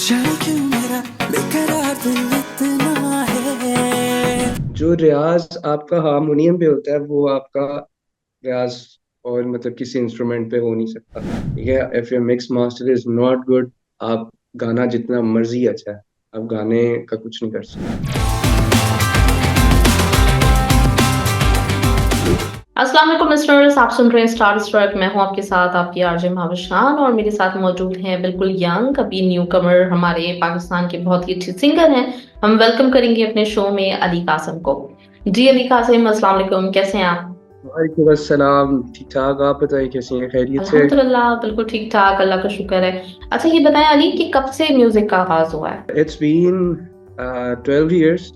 जाने क्यों मेरा बेकरार दिल इतना है। जो रियाज आपका हारमोनियम पे होता है वो आपका रियाज और मतलब किसी इंस्ट्रूमेंट पे हो नहीं सकता। ठीक है, if your mix master is not good, आप गाना जितना मर्जी अच्छा है, आप गाने का कुछ नहीं कर सकते। अस्सलाम वालेकुम मिस्टर्स, आप सुन रहे हैं स्टार स्ट्रक। मैं हूं आपके साथ आपकी आरजे महाविश खान और मेरे साथ मौजूद हैं बिल्कुल यंग अभी न्यू कमर हमारे पाकिस्तान के बहुत ही अच्छे सिंगर हैं। हम वेलकम करेंगे अपने शो में अली कासिम को। जी अली कासिम, अस्सलाम वालेकुम, कैसे हैं आप? वालेकुम अस्सलाम। ठीक ठाक, आप बताइए कैसी हैं, खैरियत से? अल्हम्दुलिल्लाह बिल्कुल ठीक ठाक, अल्लाह का शुक्र है। अच्छा ये बताएं अली कि कब से म्यूजिक का आगाज हुआ है? It's been 12 years.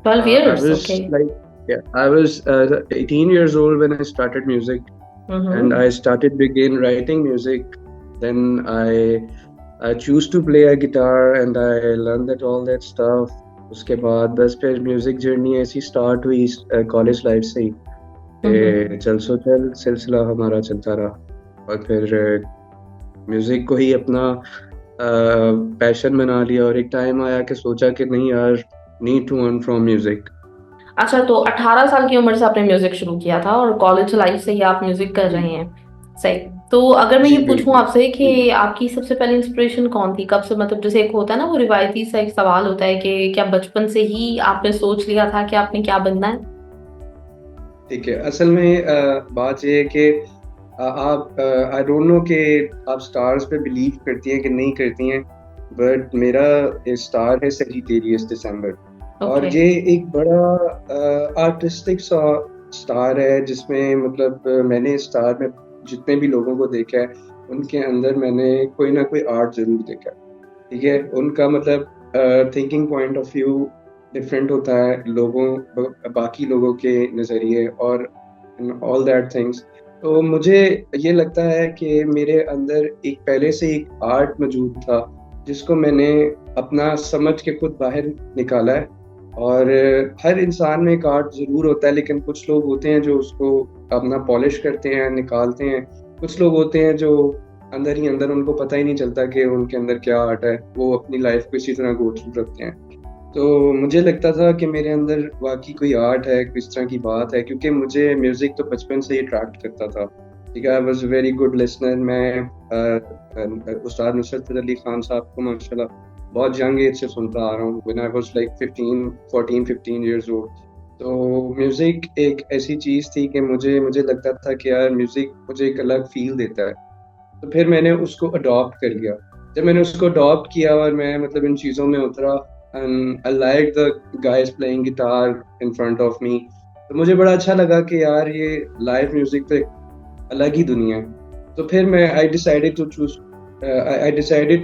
12 I years, was okay. like, yeah, I was 18 years old when I started music, and hmm. I started begin writing music. Then I choose to play a guitar and I learned that all that stuff. उसके बाद बस फिर music journey ऐसी start हुई college life से ही। चल सो चल सिलसिला हमारा चलता रहा और फिर म्यूजिक को ही अपना पैशन बना लिया और एक टाइम आया कि सोचा कि नहीं यार, need to earn from music. अच्छा, तो 18 साल की उम्र से आपने म्यूजिक शुरू किया था और कॉलेज लाइफ से ही आप म्यूजिक कर रहे हैं, सही? तो अगर मैं जी ये पूछूं बिल्कुल। आपसे कि आपकी सबसे पहले इंस्पिरेशन कौन थी, कब से? मतलब जैसे एक होता है ना, वो रिवायती सा एक सवाल होता है कि क्या बचपन से ही आपने सोच लिया था कि आपने क्या बनना है? ठीक है, असल में बात ये है कि आप आई डोंट नो कि आप स्टार्स पे बिलीव करती हैं कि नहीं करती हैं, बट मेरा स्टार है सेजिटेरियस दिसंबर। और ओके। ये एक बड़ा आर्टिस्टिक सा स्टार है जिसमें मतलब मैंने स्टार में जितने भी लोगों को देखा है उनके अंदर मैंने कोई ना कोई आर्ट जरूर देखा है। ठीक है, उनका मतलब thinking point of view different होता है बाकी लोगों के नज़रिए और ऑल दैट थिंग्स। तो मुझे ये लगता है कि मेरे अंदर एक पहले से एक आर्ट मौजूद था जिसको मैंने अपना समझ के खुद बाहर निकाला है। और हर इंसान में एक आर्ट ज़रूर होता है, लेकिन कुछ लोग होते हैं जो उसको अपना पॉलिश करते हैं, निकालते हैं। कुछ लोग होते हैं जो अंदर ही अंदर उनको पता ही नहीं चलता कि उनके अंदर क्या आर्ट है, वो अपनी लाइफ को इसी तरह गो थ्रू रखते हैं। तो मुझे लगता था कि मेरे अंदर वाकई कोई आर्ट है, किस तरह की बात है, क्योंकि मुझे म्यूजिक तो बचपन से ही अट्रैक्ट करता था। ठीक है, I was very good listener. मैं उस्ताद नुसरत फतेह अली खान साहब को माशाल्लाह बहुत यंग एज से सुनता आ रहा हूँ, when I was like 15 years old. तो म्यूजिक एक ऐसी चीज थी कि मुझे मुझे लगता था कि यार म्यूजिक मुझे एक अलग फील देता है। तो फिर मैंने उसको अडॉप्ट कर लिया। जब मैंने उसको अडॉप्ट किया और मैं मतलब इन चीज़ों में उतरा, and I like the guys playing guitar in front of me, तो मुझे बड़ा अच्छा लगा कि यार ये लाइव म्यूजिक तो एक अलग ही दुनिया है। तो फिर मैं I decided to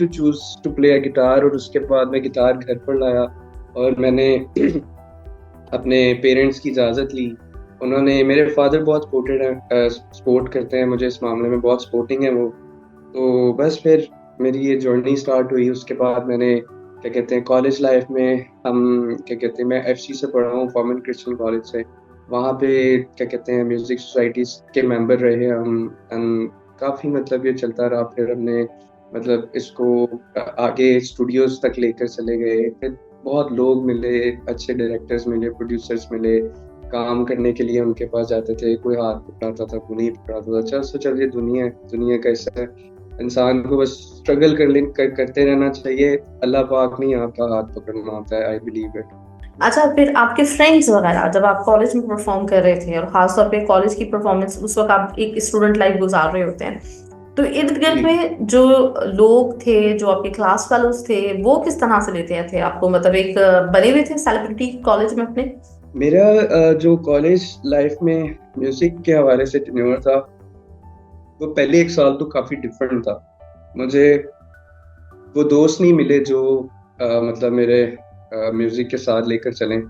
choose to play a guitar, और उसके बाद मैं गिटार घर पर लाया और मैंने अपने पेरेंट्स की इजाज़त ली। उन्होंने, मेरे फादर बहुत सपोर्टेड है, सपोर्ट करते हैं मुझे इस मामले में, बहुत सपोर्टिंग है वो। तो बस फिर मेरी ये जर्नी स्टार्ट हुई। उसके बाद मैंने क्या कहते हैं कॉलेज लाइफ में, हम क्या कहते हैं, मैं एफसी से पढ़ा हूँ, फॉर्मल क्रिश्चियन कॉलेज से। वहाँ पे क्या कहते हैं म्यूज़िक सोसाइटीज़ के मेंबर रहे हम काफ़ी मतलब ये चलता रहा। फिर हमने मतलब इसको आगे स्टूडियोज तक लेकर चले गए। फिर बहुत लोग मिले, अच्छे डायरेक्टर्स मिले, प्रोड्यूसर्स मिले, काम करने के लिए उनके पास जाते थे। कोई हाथ पकड़ाता था, कोई नहीं पकड़ाता था। चल ये दुनिया है, दुनिया का हिस्सा है। इंसान को बस स्ट्रगल करते रहना चाहिए। अल्लाह पाक नहीं आपका हाथ पकड़ना होता है, आई बिलीव इट। अच्छा, फिर आपके फ्रेंड्स वगैरह जब आप कॉलेज में परफॉर्म कर रहे थे, और खासतौर पे कॉलेज की परफॉर्मेंस, उस वक्त आप एक स्टूडेंट लाइफ गुजार रहे होते हैं, तो इर्द गिर्द जी, में जो लोग थे, जो आपके क्लास फेलोज थे, वो किस तरह से लेते थे आपको? मतलब एक बने हुए थे सेलिब्रिटी कॉलेज में अपने? मेरा जो कॉलेज लाइफ में म्यूजिक के हवाले से टेन्योर था, वो पहले एक साल तो काफी डिफरेंट था। मुझे वो दोस्त नहीं मिले जो मतलब मेरे म्यूजिक के साथ लेकर चलें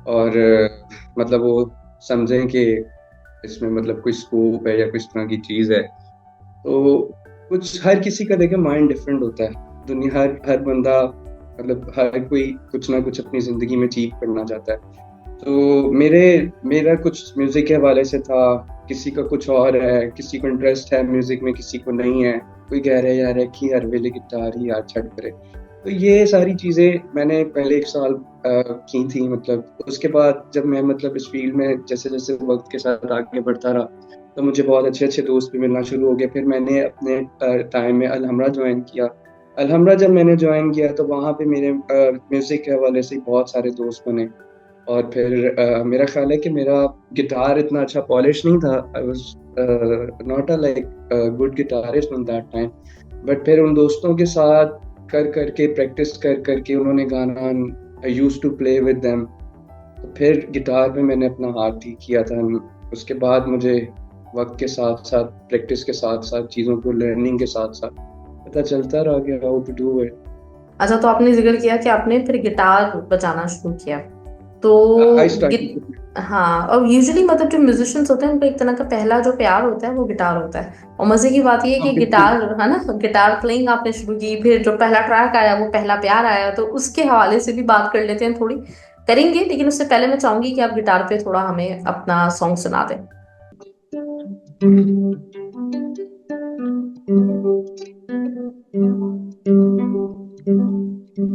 और मतलब वो समझें कि इसमें मतलब कोई स्कोप है या किस तरह की चीज है। तो कुछ हर किसी का देखिए माइंड डिफरेंट होता है। दुनिया हर हर बंदा मतलब हर कोई कुछ ना कुछ अपनी जिंदगी में अचीव करना चाहता है। तो मेरा कुछ म्यूजिक के हवाले से था, किसी का कुछ और है, किसी को इंटरेस्ट है म्यूजिक में, किसी को नहीं है। कोई कह रहा है यार कि हर वेले गिटार ही यार छड़ करे। तो ये सारी चीज़ें मैंने पहले 1 साल की थी। मतलब उसके बाद जब मैं मतलब इस फील्ड में जैसे जैसे वक्त के साथ आगे बढ़ता रहा, तो मुझे बहुत अच्छे अच्छे दोस्त भी मिलना शुरू हो गए। फिर मैंने अपने टाइम में अलहमरा ज्वाइन किया। अलहमरा जब मैंने ज्वाइन किया तो वहाँ पे मेरे म्यूज़िक के हवाले से बहुत सारे दोस्त बने। और फिर मेरा ख्याल है कि मेरा गिटार इतना अच्छा पॉलिश नहीं था। I was not a like good guitarist on that time. But फिर उन दोस्तों के साथ कर करके प्रैक्टिस कर करके उन्होंने गाना, I used to play with them. तो फिर गिटार में मैंने अपना हाथ ठीक किया था। उसके बाद मुझे वक्त के साथ साथ प्रैक्टिस के साथ साथ चीज़ों को लर्निंग के साथ साथ पता चलता रहा कि हाउ टू डू इट। अच्छा, तो आपने जिक्र किया कि आपने फिर गिटार बजाना शुरू किया, तो आई गिट स्टार्टेड। हाँ, और यूजुअली मतलब जो म्यूजिशियंस होते हैं उनका एक तरह का पहला जो प्यार होता है वो गिटार होता है। और मजे की बात ये है हाँ कि बिल्कुल। गिटार है ना, गिटार प्लेइंग आपने शुरू की, फिर जो पहला ट्रैक आया वो पहला प्यार आया, तो उसके हवाले से भी बात कर लेते हैं, थोड़ी करेंगे। लेकिन उससे पहले मैं चाहूंगी कि आप गिटार पे थोड़ा हमें अपना सॉन्ग सुना दें।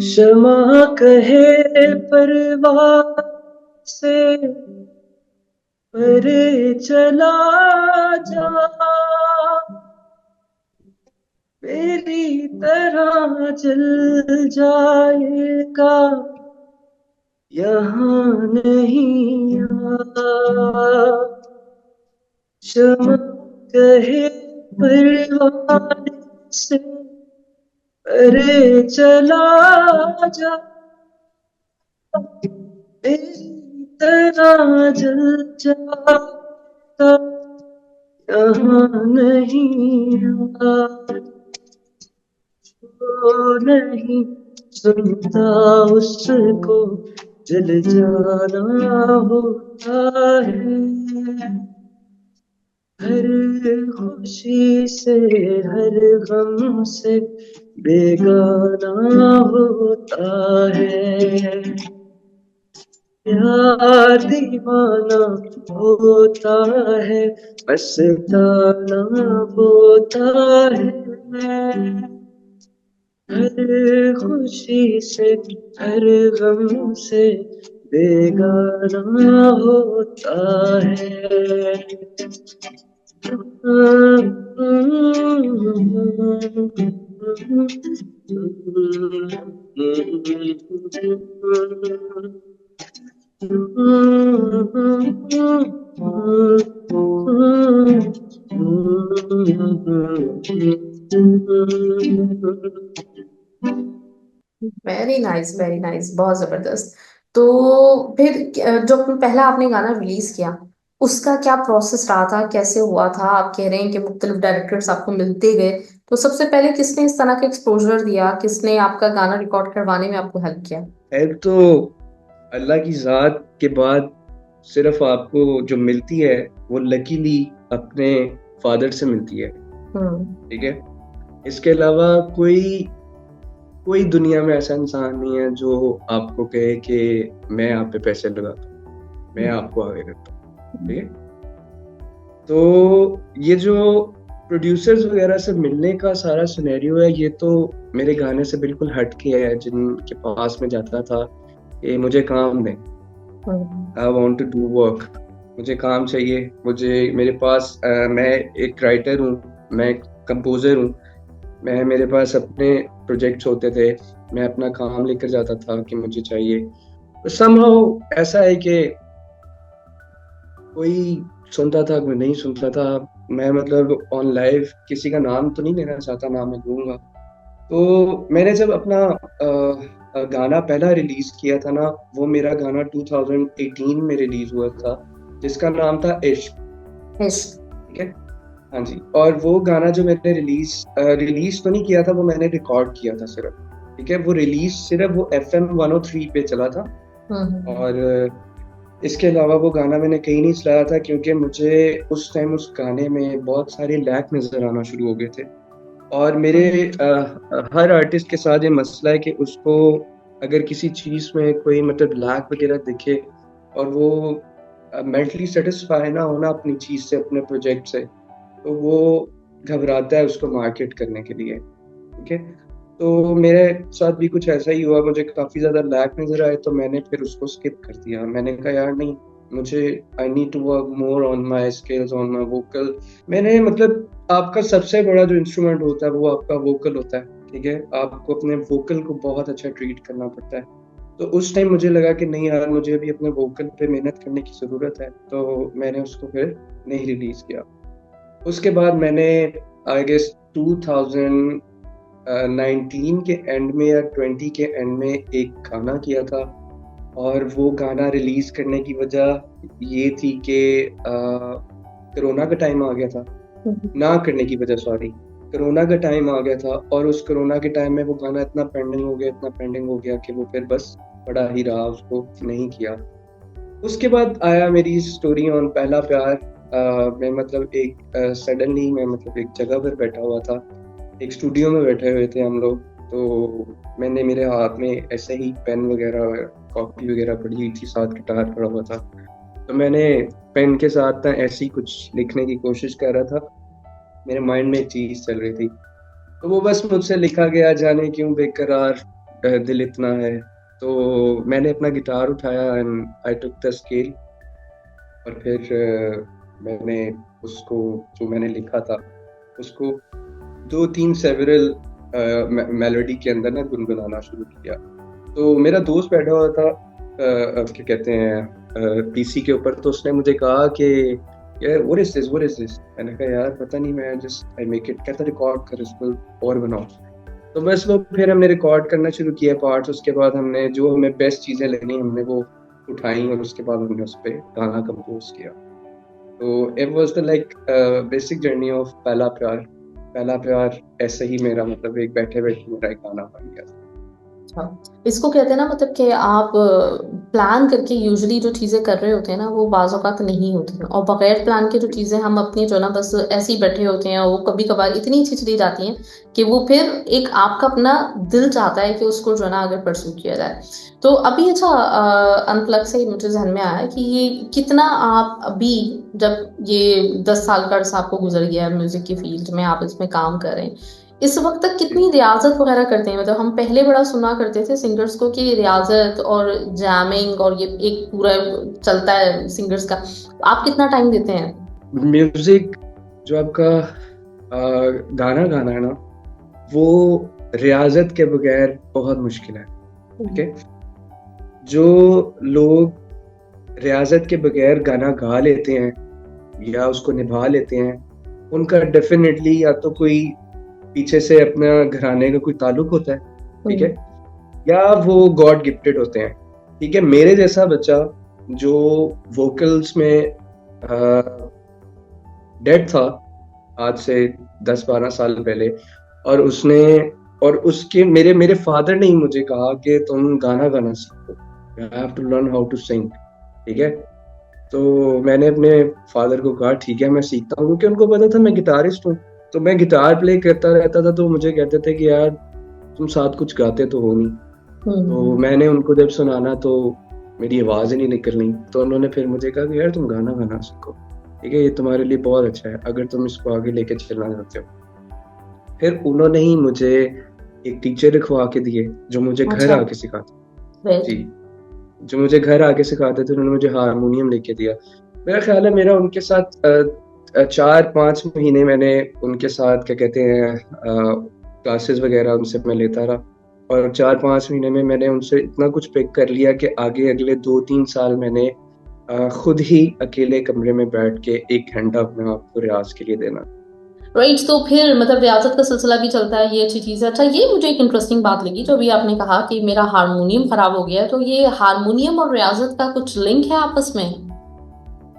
शमा कहे परवार से परे चला जा, मेरी तरह जल जाएगा यहाँ नहीं आ। शमा कहे परवार से परे चला जा, मेरी तरह जल जाएगा यहाँ नहीं आ। जो नहीं सुनता उसको जल जाना होता है। हर खुशी से हर गम से बेगाना होता है। प्यार दीवाना होता है, मस्ताना होता है। हर खुशी से हर गम से बेगाना होता है। वेरी नाइस, वेरी नाइस, बहुत जबरदस्त। तो फिर जो पहला आपने गाना रिलीज किया, उसका क्या प्रोसेस रहा था, कैसे हुआ था? आप कह रहे हैं कि मुख्तलिफ डायरेक्टर्स आपको मिलते गए, तो सबसे पहले किसने इस तरह का एक्सपोजर दिया, किसने आपका गाना रिकॉर्ड करवाने में आपको हेल्प किया? एक तो अल्लाह की ज़ात के बाद सिर्फ आपको जो मिलती है वो लकीली अपने फादर से मिलती है। हम्म। ठीक है। इसके अलावा कोई कोई दुनिया में ऐसा इंसान नहीं है जो आपको कहे कि मैं आप पे पैसे लगाता हूँ, मैं आपको आगे करता हूँ। ठीक है। तो ये जो प्रोड्यूसर्स वगैरह से मिलने का सारा सिनेरियो है, ये तो मेरे गाने से बिल्कुल हट के है। जिनके पास में जाता था कि मुझे काम दें, I want to do work, मुझे काम चाहिए, मुझे मेरे पास मैं एक राइटर हूँ, मैं कंपोजर हूँ, मैं मेरे पास अपने प्रोजेक्ट्स होते थे, मैं अपना काम लेकर जाता था कि मुझे चाहिए। तो समहाउ ऐसा है कि कोई सुनता था कोई नहीं सुनता था। मैं मतलब ऑन लाइव किसी का नाम तो नहीं लेना चाहता, नाम मैं दूंगा। तो मैंने जब अपना गाना पहला रिलीज किया था ना, वो मेरा गाना 2018 में रिलीज हुआ था, जिसका नाम था इश्क। इश्क। ठीक है। हाँ जी। और वो गाना जो मैंने रिलीज तो नहीं किया था, वो मैंने रिकॉर्ड किया था सिर्फ। ठीक है। वो रिलीज सिर्फ वो FM 103 पे चला था। और इसके अलावा वो गाना मैंने कहीं नहीं चलाया था, क्योंकि मुझे उस टाइम उस गाने में बहुत सारे लैक नजर आना शुरू हो गए थे। और मेरे हर आर्टिस्ट के साथ ये मसला है कि उसको अगर किसी चीज़ में कोई मतलब लैक वगैरह दिखे और वो मेंटली सेटिस्फाई ना होना अपनी चीज़ से, अपने प्रोजेक्ट से, तो वो घबराता है उसको मार्केट करने के लिए। ठीक है। तो मेरे साथ भी कुछ ऐसा ही हुआ, मुझे काफ़ी ज़्यादा लैक नज़र आए, तो मैंने फिर उसको स्किप कर दिया। मैंने कहा यार नहीं, मुझे I need to work more on my skills, on my vocal. मैंने मतलब आपका सबसे बड़ा जो इंस्ट्रूमेंट होता है वो आपका वोकल होता है, ठीक है? आपको अपने वोकल को बहुत अच्छा ट्रीट करना पड़ता है। तो उस टाइम मुझे लगा कि नहीं यार, मुझे अभी अपने वोकल पे मेहनत करने की ज़रूरत है, तो मैंने उसको फिर नहीं रिलीज़ किया। उसके बाद मैंने आई गेस 2019 के एंड में या 20 के एंड में एक गाना किया था, और वो गाना रिलीज करने की वजह ये थी कि कोरोना का टाइम आ गया था। ना करने की वजह, सॉरी, कोरोना का टाइम आ गया था, और उस कोरोना के टाइम में वो गाना इतना पेंडिंग हो गया कि वो फिर बस पड़ा ही रहा, उसको नहीं किया। उसके बाद आया मेरी स्टोरी ऑन पहला प्यार। मैं मतलब एक सडनली मैं मतलब एक जगह पर बैठा हुआ था, एक स्टूडियो में बैठे हुए थे हम लोग। तो मैंने मेरे हाथ में ऐसे ही पेन वगैरह, कॉपी वगैरह पड़ी हुई थी, साथ गिटार पड़ा हुआ था। तो मैंने पेन के साथ ना ऐसे ही कुछ लिखने की कोशिश कर रहा था। मेरे माइंड में एक चीज़ चल रही थी, तो वो बस मुझसे लिखा गया, जाने क्यों बेकरार दिल इतना है। तो मैंने अपना गिटार उठाया and I took the scale, और फिर मैंने उसको, जो मैंने लिखा था उसको 2-3 सेवरल मेलोडी के अंदर ना गुनगुनाना शुरू किया। तो मेरा दोस्त बैठा हुआ था क्या कहते हैं पीसी के ऊपर, तो उसने मुझे कहा कि यार व्हाट इज दिस। मैंने कहा यार पता नहीं, मैं जस्ट आई मेक इट। कहता रिकॉर्ड कर इसको और बनाओ। तो बस वो फिर हमने रिकॉर्ड करना शुरू किया पार्ट्स। उसके बाद हमने जो हमें बेस्ट चीज़ें लेनी हमने वो उठाई, और उसके बाद हमने उस पर गाना कंपोज किया। तो it was the like basic journey of पहला प्यार। पहला प्यार ऐसे ही मेरा मतलब एक बैठे बैठे मेरा एक गाना बन गया। अच्छा, इसको कहते हैं ना मतलब कि आप प्लान करके यूजुअली जो चीज़ें कर रहे होते हैं ना वो बाज़ औक़ात नहीं होती हैं, और बगैर प्लान के जो चीज़ें हम अपनी जो ना बस ऐसे ही बैठे होते हैं, वो कभी कभार इतनी अच्छी चली जाती हैं कि वो फिर एक आपका अपना दिल चाहता है कि उसको जो है ना आगे परस्यू किया जाए। तो अभी अच्छा, अनप्लग से मुझे ज़हन में आया कि ये कितना आप अभी, जब ये 10 साल का अरसा आपको गुजर गया है म्यूज़िक की फील्ड में, आप इसमें काम कर रहे हैं, इस वक्त तक कितनी रियाजत वगैरह करते हैं? मतलब हम पहले बड़ा सुना करते थे सिंगर्स को कि रियाजत और जैमिंग और ये एक पूरा चलता है सिंगर्स का, आप कितना टाइम देते हैं? म्यूजिक जो आपका गाना गाना है ना, वो रियाजत के बगैर बहुत मुश्किल है, ठीक है? जो लोग रियाजत के बगैर गाना गा लेते हैं या उसको निभा लेते हैं, उनका डेफिनेटली या तो कोई पीछे से अपना घराने का कोई ताल्लुक होता है, ठीक है, या वो गॉड गिफ्टेड होते हैं, ठीक है। मेरे जैसा बच्चा जो वोकल्स में डेड था आज से 10-12 साल पहले, और उसके मेरे फादर ने ही मुझे कहा कि तुम गाना गाना सीखो, you have to learn how to sing, ठीक है। तो मैंने अपने फादर को कहा ठीक है मैं सीखता हूँ, क्योंकि उनको पता था मैं गिटारिस्ट हूँ। तो मैं गिटार प्ले करता रहता था, तो मुझे कहते थे कि यार तुम साथ कुछ गाते तो हो नहीं। तो मैंने उनको जब सुनाना तो मेरी आवाज़ ही नहीं निकलनी, तो उन्होंने फिर मुझे कहा कि यार तुम गाना गाना सीखो, ठीक है, ये तुम्हारे लिए बहुत अच्छा है अगर तुम इसको आगे लेके चलना चाहते हो। फिर उन्होंने ही मुझे एक टीचर रखवा के दिए जो मुझे घर आके सिखाते जी, जो मुझे घर आके सिखाते थे। उन्होंने मुझे हारमोनियम लेके दिया। मेरा ख्याल है मेरा उनके साथ 4-5 महीने मैंने उनके साथ क्या कहते हैं क्लासेस वगैरह उनसे मैं लेता रहा, और 4-5 महीने में मैंने उनसे इतना कुछ पिक कर लिया कि आगे अगले 2-3 साल मैंने खुद ही अकेले कमरे में बैठ के 1 घंटा अपने आप को रियाज के लिए देना। राइट, तो फिर मतलब रियाजत का सिलसिला भी चलता है, ये अच्छी चीज़ है। अच्छा, ये मुझे एक इंटरेस्टिंग बात लगी जो अभी आपने कहा कि मेरा हारमोनियम खराब हो गया है, तो ये हारमोनियम और रियाजत का कुछ लिंक है आपस में?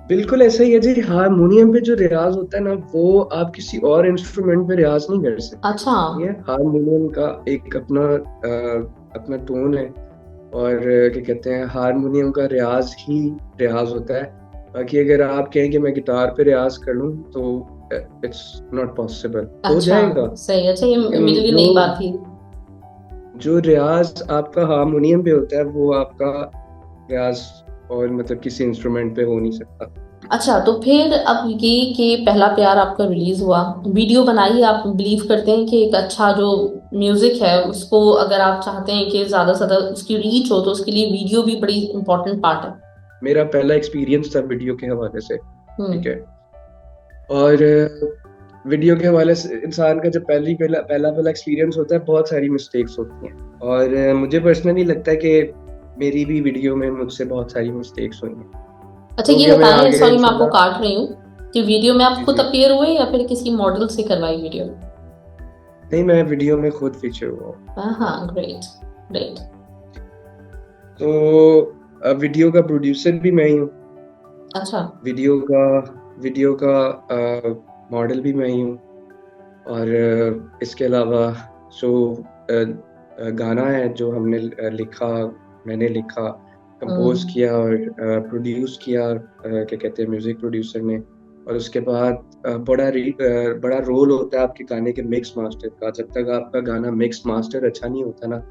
बिल्कुल ऐसा ही है जी। हारमोनियम पे जो रियाज होता है ना, वो आप किसी और इंस्ट्रूमेंट पे रियाज नहीं कर सकते। अच्छा, ये हारमोनियम का एक अपना टोन है, और क्या कहते हैं हारमोनियम का रियाज ही रियाज होता है। बाकी अगर आप कहें कि मैं गिटार पे रियाज कर लूं तो इट्स नॉट पॉसिबल। हो जाएगा, सही। अच्छा, ये मेरे लिए नई बात थी। जो रियाज आपका हारमोनियम पे होता है वो आपका रियाज और मतलब किसी इंस्ट्रूमेंट पे हो नहीं सकता। अच्छा, तो फिर अब ये कि पहला प्यार आपका रिलीज हुआ, वीडियो बनाई, आप बिलीव करते हैं कि एक अच्छा जो म्यूजिक है उसको अगर आप चाहते हैं कि ज्यादा से ज्यादा उसकी रीच हो तो उसके लिए वीडियो भी बड़ी इंपॉर्टेंट पार्ट है। मेरा पहला एक्सपीरियंस था वीडियो के हवाले से, ठीक हम्म। है। और वीडियो के हवाले से इंसान का जब पहला पहला एक्सपीरियंस होता है, बहुत सारी मिस्टेक्स होती हैं। और मुझे पर्सनली लगता है कि मेरी भी वीडियो में मुझसे बहुत सारी मिस्टेक्स हुई हैं, अच्छा, जो ये कि हमें बताएं, आगे सॉरी मैं आपको इंशाल्लाह। काट रही हूँ, कि वीडियो में आप जी खुद जी। अपीयर हुए या फिर किसी मॉडल से करवाई वीडियो? नहीं, मैं वीडियो में खुद फीचर हुआ हूँ। हाँ हाँ, ग्रेट ग्रेट। तो वीडियो का प्रोड्यूसर भी मैं ही हूँ, अच्छा। वीडियो का वीडियो का मॉडल भी मैं ही हूँ। और इसके अलावा जो गाना है जो हमने लिखा, मैंने लिखा, कंपोज हम्म। किया और प्रोड्यूस किया, क्या कहते हैं, म्यूजिक प्रोड्यूसर ने। और उसके बाद बड़ा रोल होता है आपके गाने के मिक्स मास्टर का। जब तक आपका गाना मिक्स मास्टर अच्छा नहीं होता ना,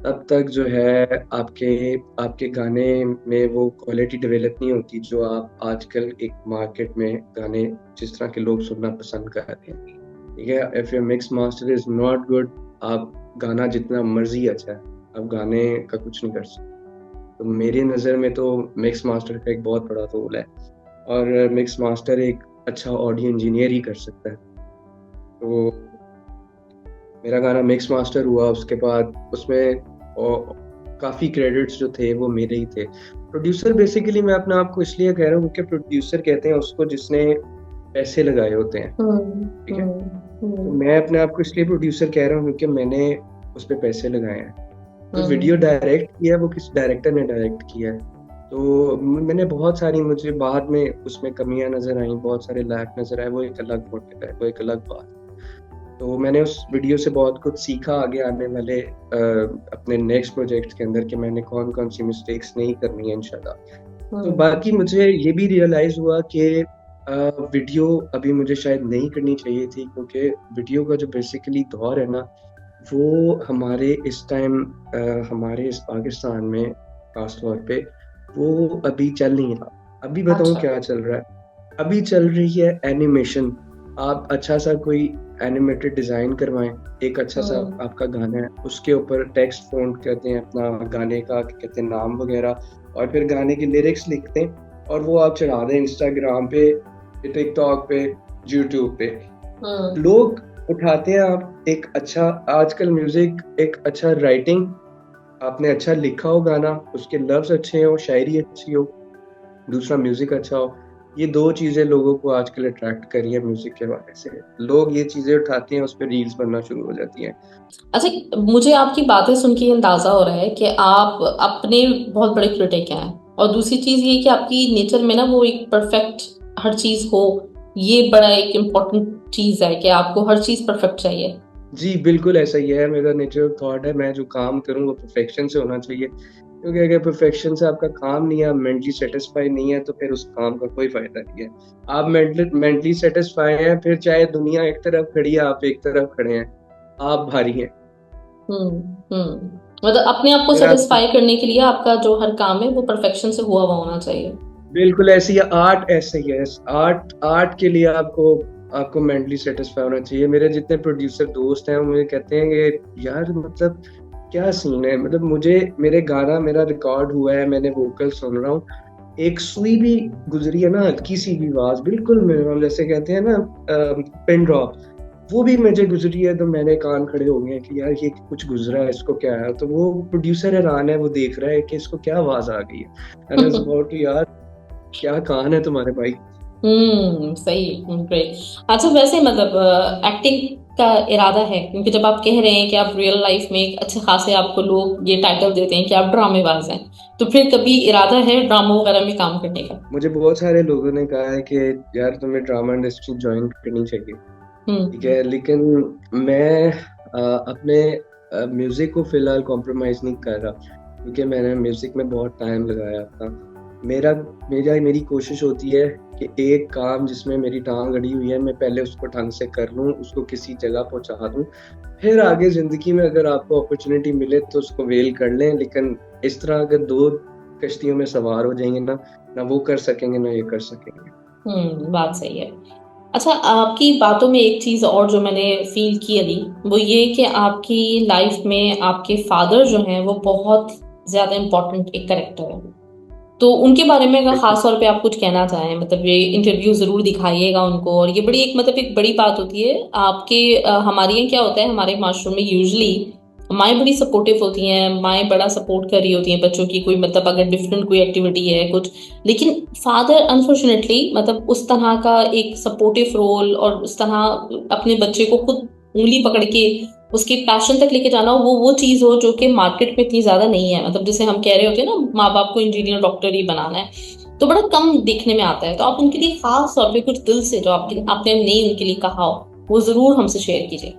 तब तक जो है आपके आपके गाने में वो क्वालिटी डेवलप नहीं होती जो आप आजकल एक मार्केट में गाने जिस तरह के लोग सुनना पसंद कर रहे हैं, ठीक है। If your mix master is not good, आप गाना जितना मर्जी अच्छा है, आप गाने का कुछ नहीं कर सकते। तो मेरी नज़र में तो मिक्स मास्टर का एक बहुत बड़ा रोल है, और मिक्स मास्टर एक अच्छा ऑडियो इंजीनियर ही कर सकता है। तो मेरा गाना मिक्स मास्टर हुआ, उसके बाद उसमें काफ़ी क्रेडिट्स जो थे वो मेरे ही थे। प्रोड्यूसर बेसिकली मैं अपने आप को इसलिए कह रहा हूँ क्योंकि प्रोड्यूसर कहते हैं उसको जिसने पैसे लगाए होते हैं, ठीक है। तो हम्म। मैं अपने आप को इसलिए प्रोड्यूसर कह रहा हूँ क्योंकि मैंने उस पर पैसे लगाए हैं। तो वीडियो हम्म। डायरेक्ट किया वो किस डायरेक्टर ने डायरेक्ट किया है। तो मैंने बहुत सारी, मुझे बाद में उसमें कमियां नज़र आई, बहुत सारे लैक नज़र आए, वो एक अलग मोटिव है, वो एक अलग बात। तो मैंने उस वीडियो से बहुत कुछ सीखा आगे आने वाले अपने नेक्स्ट प्रोजेक्ट के अंदर कि मैंने कौन कौन सी मिस्टेक्स नहीं करनी है इंशाल्लाह। तो बाकी मुझे ये भी रियलाइज़ हुआ कि वीडियो अभी मुझे शायद नहीं करनी चाहिए थी, क्योंकि वीडियो का जो बेसिकली दौर है ना, वो हमारे इस टाइम हमारे इस पाकिस्तान में खास तौर पे वो अभी चल नहीं रहा। अभी बताऊँ अच्छा। क्या चल रहा है? अभी चल रही है एनिमेशन। आप अच्छा सा कोई एनिमेटेड डिज़ाइन करवाएं, एक अच्छा सा आपका गाना है, उसके ऊपर टेक्स्ट फ़ॉन्ट करते हैं अपना गाने का, क्या कहते हैं, नाम वगैरह, और फिर गाने की लिरिक्स लिखते हैं और वो आप चढ़ा दें इंस्टाग्राम पे, टिकटॉक पे, यूट्यूब पे। लोग उठाते हैं। आप एक अच्छा, आजकल म्यूजिक एक अच्छा राइटिंग, आपने अच्छा लिखा हो गाना, उसके लफ्ज अच्छे हो, शायरी अच्छी हो, दूसरा म्यूजिक अच्छा हो, ये दो चीजें लोगों को आजकल अट्रैक्ट कर रही है म्यूजिक के हवाले से। लोग ये चीजें उठाते हैं, उस पर रील्स बनना शुरू हो जाती हैं। अच्छा, मुझे आपकी बातें सुन के अंदाजा हो रहा है कि आप अपने बहुत बड़े क्रिटिक हैं, और दूसरी चीज ये कि आपकी नेचर में ना वो एक परफेक्ट हर चीज हो, ये बड़ा एक इम्पोर्टेंट चीज है कि आपको हर चीज परफेक्ट चाहिए। जी बिल्कुल ऐसा ही है, मेरा नेचर थॉट है, मैं जो काम करूँ वो परफेक्शन से होना चाहिए। क्योंकि अगर परफेक्शन से आपका काम नहीं है, आप मेंटली सेटिस्फाई नहीं है, तो फिर उस काम का कोई फायदा नहीं है। आप मेंटली सेटिस्फाई हैं, फिर चाहे दुनिया एक तरफ खड़ी है, आप एक तरफ खड़े हैं, आप भारी हैं। हम्म। मतलब अपने आप को फिर आप सेटिस्फाई करने के लिए आपका जो हर काम है वो परफेक्शन से हुआ हुआ होना चाहिए। बिल्कुल ऐसी है, आर्ट ऐसे ही है। आर्ट आर्ट के लिए आपको आपको मेंटली सेटिस्फाई होना चाहिए। मेरे जितने प्रोड्यूसर दोस्त हैं वो मुझे कहते हैं कि यार मतलब क्या सीन है, मतलब मुझे मेरे गाना मेरा रिकॉर्ड हुआ है, मैंने वोकल सुन रहा हूँ, एक सुई भी गुजरी है ना, हल्की सी भी आवाज, बिल्कुल मिनिमम, जैसे कहते हैं ना पिन ड्रॉप, वो भी मुझे गुजरी है, तो मैंने कान खड़े हो गए कि यार ये कुछ गुजरा है, इसको क्या है। तो वो प्रोड्यूसर हैरान है, वो देख रहा है कि इसको क्या आवाज आ गई है। एंड अबाउट यार क्या कान है तुम्हारे भाई। सही। ग्रेट। अच्छा, वैसे मतलब एक्टिंग का इरादा है, क्योंकि जब आप कह रहे हैं कि आप रियल लाइफ में एक अच्छे खासे आपको लोग ये टाइटल देते हैं कि आप ड्रामेबाज हैं, तो फिर कभी इरादा है ड्रामा वगैरह में काम करने का? मुझे बहुत सारे लोगों ने कहा है कि यार तुम्हें ड्रामा इंडस्ट्री ज्वाइन करनी चाहिए, ठीक है, लेकिन मैं अपने म्यूजिक को फिलहाल कॉम्प्रोमाइज नहीं कर रहा, क्योंकि मैंने म्यूजिक में बहुत टाइम लगाया था। मेरी कोशिश होती है कि एक काम जिसमें मेरी टांग अड़ी हुई है, मैं पहले उसको ढंग से कर लूँ, उसको किसी जगह पहुंचा दूँ, फिर आगे जिंदगी में अगर आपको अपॉर्चुनिटी मिले तो उसको वेल कर लें। लेकिन इस तरह अगर दो कश्तियों में सवार हो जाएंगे ना, ना वो कर सकेंगे ना ये कर सकेंगे। बात सही है। अच्छा, आपकी बातों में एक चीज और जो मैंने फील की अली, वो ये कि आपकी लाइफ में आपके फादर जो हैं वो बहुत ज्यादा इम्पोर्टेंट एक करेक्टर है। तो उनके बारे में अगर खास तौर पे आप कुछ कहना चाहें, मतलब ये इंटरव्यू जरूर दिखाइएगा उनको। और ये बड़ी एक मतलब एक बड़ी बात होती है आपके हमारे यहाँ क्या होता है, हमारे माशरे में यूजली माएँ बड़ी सपोर्टिव होती हैं, माएँ बड़ा सपोर्ट कर रही होती हैं बच्चों की, कोई मतलब अगर डिफरेंट कोई एक्टिविटी है कुछ। लेकिन फादर अनफॉर्चुनेटली मतलब उस तरह का एक सपोर्टिव रोल और उस तरह अपने बच्चे को खुद उंगली पकड़ के उसके पैशन तक लेके जाना, वो चीज हो जो कि मार्केट में इतनी ज्यादा नहीं है। मतलब जैसे हम कह रहे होते हैं ना, माँ बाप को इंजीनियर डॉक्टर ही बनाना है, तो बड़ा कम देखने में आता है। तो आप उनके लिए खास तौर पे कुछ दिल से जो आपने नहीं उनके लिए कहा हो, वो जरूर हमसे शेयर कीजिए।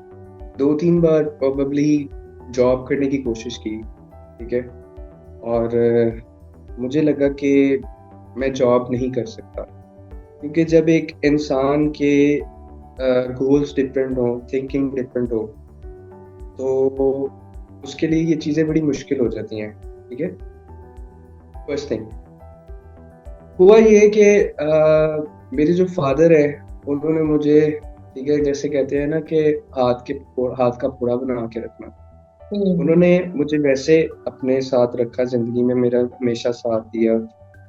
2-3 बार प्रोबेबली जॉब करने की कोशिश की, ठीक है, और मुझे लगा कि मैं जॉब नहीं कर सकता, क्योंकि जब एक इंसान के गोल्स डिफरेंट हो, थिंकिंग डिफरेंट हो, तो उसके लिए ये चीज़ें बड़ी मुश्किल हो जाती हैं, ठीक है। फर्स्ट थिंग हुआ ये कि मेरे जो फादर है उन्होंने मुझे, ठीक है, जैसे कहते हैं ना कि हाथ का फोड़ा बना के रखना, उन्होंने मुझे वैसे अपने साथ रखा, ज़िंदगी में मेरा हमेशा साथ दिया।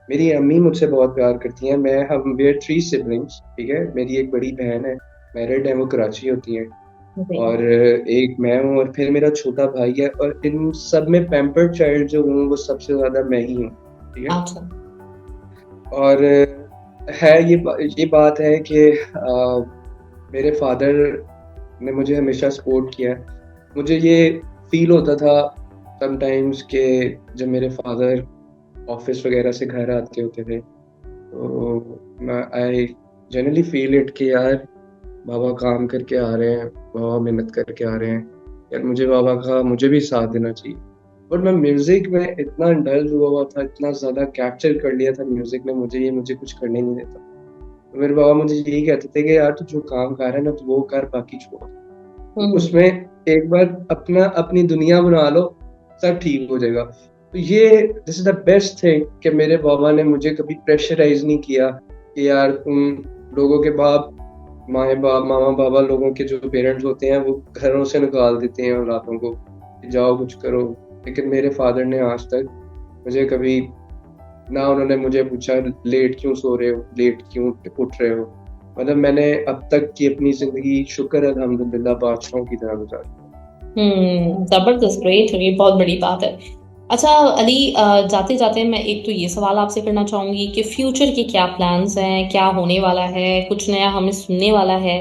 मेरी अम्मी मुझसे बहुत प्यार करती हैं। हम वी आर 3 सिबलिंग्स, ठीक है। मेरी एक बड़ी बहन है, मैरिड है, वो कराची होती है, और एक मैं हूँ, और फिर मेरा छोटा भाई है, और इन सब में पैम्पर्ड चाइल्ड जो हूँ वो सबसे ज़्यादा मैं ही हूँ, ठीक है। अच्छा। और है ये बात है कि मेरे फादर ने मुझे हमेशा सपोर्ट किया है। मुझे ये फील होता था समटाइम्स कि जब मेरे फादर ऑफिस वगैरह से घर आते होते थे, तो आई जनरली फील इट कि यार बाबा काम करके आ रहे हैं, बाबा मेहनत करके आ रहे हैं, यार मुझे भी साथ देना चाहिए। और मैं म्यूजिक में इतना इंडल्ज हुआ हुआ था, इतना ज़्यादा कैप्चर कर लिया था म्यूजिक ने मुझे कुछ करने नहीं देता। तो मेरे बाबा मुझे यही कहते थे कि यार तू जो काम कर रहा है ना, तो वो कर, बाकी छोड़। तो उसमें एक बार अपनी दुनिया बना लो, सब ठीक हो जाएगा। तो ये this is the best thing कि मेरे बाबा ने मुझे कभी प्रेशराइज नहीं किया कि यार तुम लोगों के मामा बाबा लोगों के जो पेरेंट्स होते हैं वो घरों से निकाल देते हैं औलादों को कि जाओ कुछ करो। लेकिन मेरे फादर ने आज तक मुझे कभी ना, उन्होंने मुझे पूछा लेट क्यों सो रहे हो, लेट क्यों उठ रहे हो। मतलब मैंने अब तक की अपनी जिंदगी शुक्र अल्हम्दुलिल्लाह बादशाहों की तरह गुजारी। जबरदस्त, ग्रेट, ये बहुत बड़ी बात है। अच्छा अली, जाते जाते मैं एक तो ये सवाल आपसे करना चाहूंगी कि फ्यूचर के क्या प्लान्स हैं, क्या होने वाला है, कुछ नया हमें सुनने वाला है,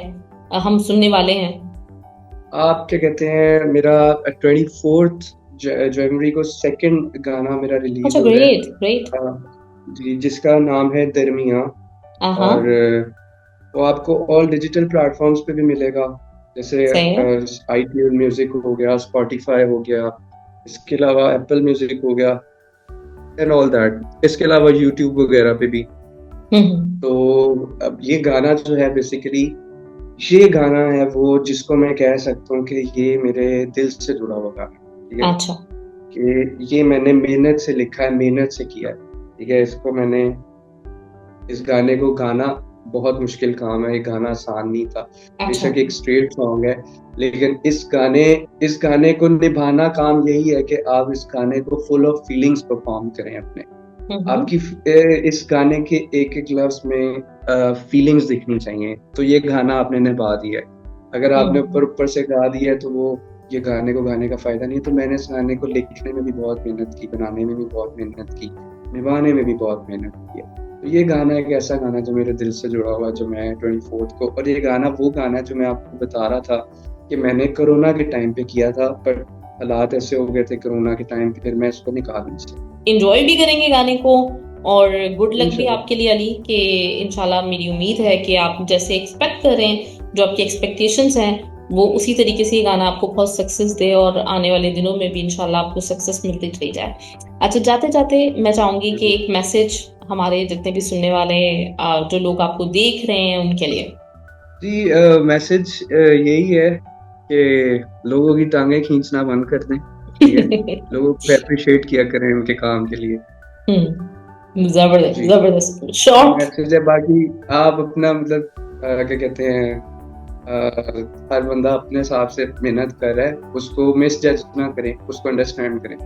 हम सुनने वाले हैं। आप क्या कहते हैं, मेरा 24 जनवरी को सेकंड गाना मेरा रिलीज अच्छा, हो रहा ग्रेट ग्रेट। है, जी, जिसका नाम है दरमिया। हाँ, और वो आपको ऑल डिजिटल प्लेटफॉर्म्स पे भी मिलेगा, जैसे सही है। iTunes म्यूजिक हो गया, स्पॉटिफाई हो गया, इसके अलावा एप्पल म्यूजिक हो गया, एंड ऑल दैट। इसके अलावा यूट्यूब वगैरह पे भी। हम्म। तो अब ये गाना जो है बेसिकली, ये गाना है वो जिसको मैं कह सकता हूँ कि ये मेरे दिल से जुड़ा हुआ गाना है, ठीक है। अच्छा। कि ये मैंने मेहनत से लिखा है, मेहनत से किया है, ठीक है। इस गाने को गाना बहुत मुश्किल काम है, ये गाना आसान नहीं था। अच्छा। बेशक एक स्ट्रेट सॉन्ग है, लेकिन इस गाने को निभाना काम यही है कि आप इस गाने को फुल ऑफ फीलिंग्स परफॉर्म करें अपने। आपकी इस गाने के एक एक लफ्ज में फीलिंग्स दिखनी चाहिए। तो ये गाना आपने निभा दिया है। अगर आपने ऊपर से गा दिया है तो वो ये गाने को गाने का फायदा नहीं है। तो मैंने इस गाने को लिखने में भी बहुत मेहनत की, बनाने में भी बहुत मेहनत की, निभाने में भी बहुत मेहनत की है। तो ये गाना एक ऐसा गाना जो मेरे दिल से जुड़ा हुआ है, जो मैं 24 को, और ये गाना वो गाना है जो मैं आपको बता रहा था कि मैंने कोरोना के टाइम पे किया था, पर हालात ऐसे हो गए थे कोरोना के टाइम पे, फिर मैं इसको निकाल नहीं सका। इंजॉय भी करेंगे गाने को, और गुड लक भी इंशाल्लाह। आपके लिए अली, कि इंशाल्लाह मेरी उम्मीद है कि आप जैसे एक्सपेक्ट कर रहे हैं, जो आपकी एक्सपेक्टेशंस हैं, वो उसी तरीके से ये गाना आपको बहुत सक्सेस दे, और आने वाले दिनों में भी इंशाल्लाह आपको सक्सेस मिलती चली जाए। अच्छा, जाते जाते मैं चाहूंगी कि एक मैसेज हमारे जितने भी सुनने वाले जो लोग आपको देख रहे हैं उनके लिए। जी, मैसेज यही है कि लोगों की टांगें खींचना बंद कर दें, ठीक है। लोगों को अप्रिशिएट किया करें उनके काम के लिए। जबरदस्त जी जबरदस्त शॉर्ट। मैसेज है। बाकी आप अपना मतलब क्या कहते हैं, हर बंदा अपने हिसाब से मेहनत कर रहा है, उसको मिस जज ना करें, उसको अंडरस्टैंड करें।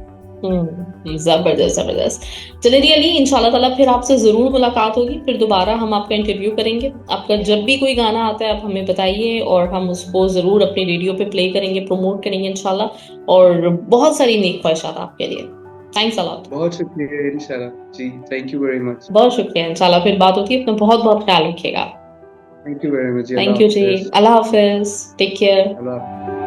जबरदस्त जबरदस्त। चलिए जी अली, इंशाल्लाह ताला फिर आपसे जरूर मुलाकात होगी, फिर दोबारा हम आपका इंटरव्यू करेंगे। आपका जब भी कोई गाना आता है आप हमें बताइए और हम उसको जरूर अपनी रेडियो पे प्ले करेंगे, प्रमोट करेंगे इंशाल्लाह। और बहुत सारी नेक ख्वाहिशात आपके लिए। Thanks a lot. बहुत शुक्रिया इंशाल्लाह जी, थैंक यू वेरी मच। बहुत शुक्रिया, इंशाल्लाह फिर बात होती है। अपना बहुत बहुत ख्याल रखिएगा। थैंक यू वेरी मच जी, अल्लाह थैंक यू जी, हाफिज। अल्लाह हाफिज, टेक केयर। अल्लाह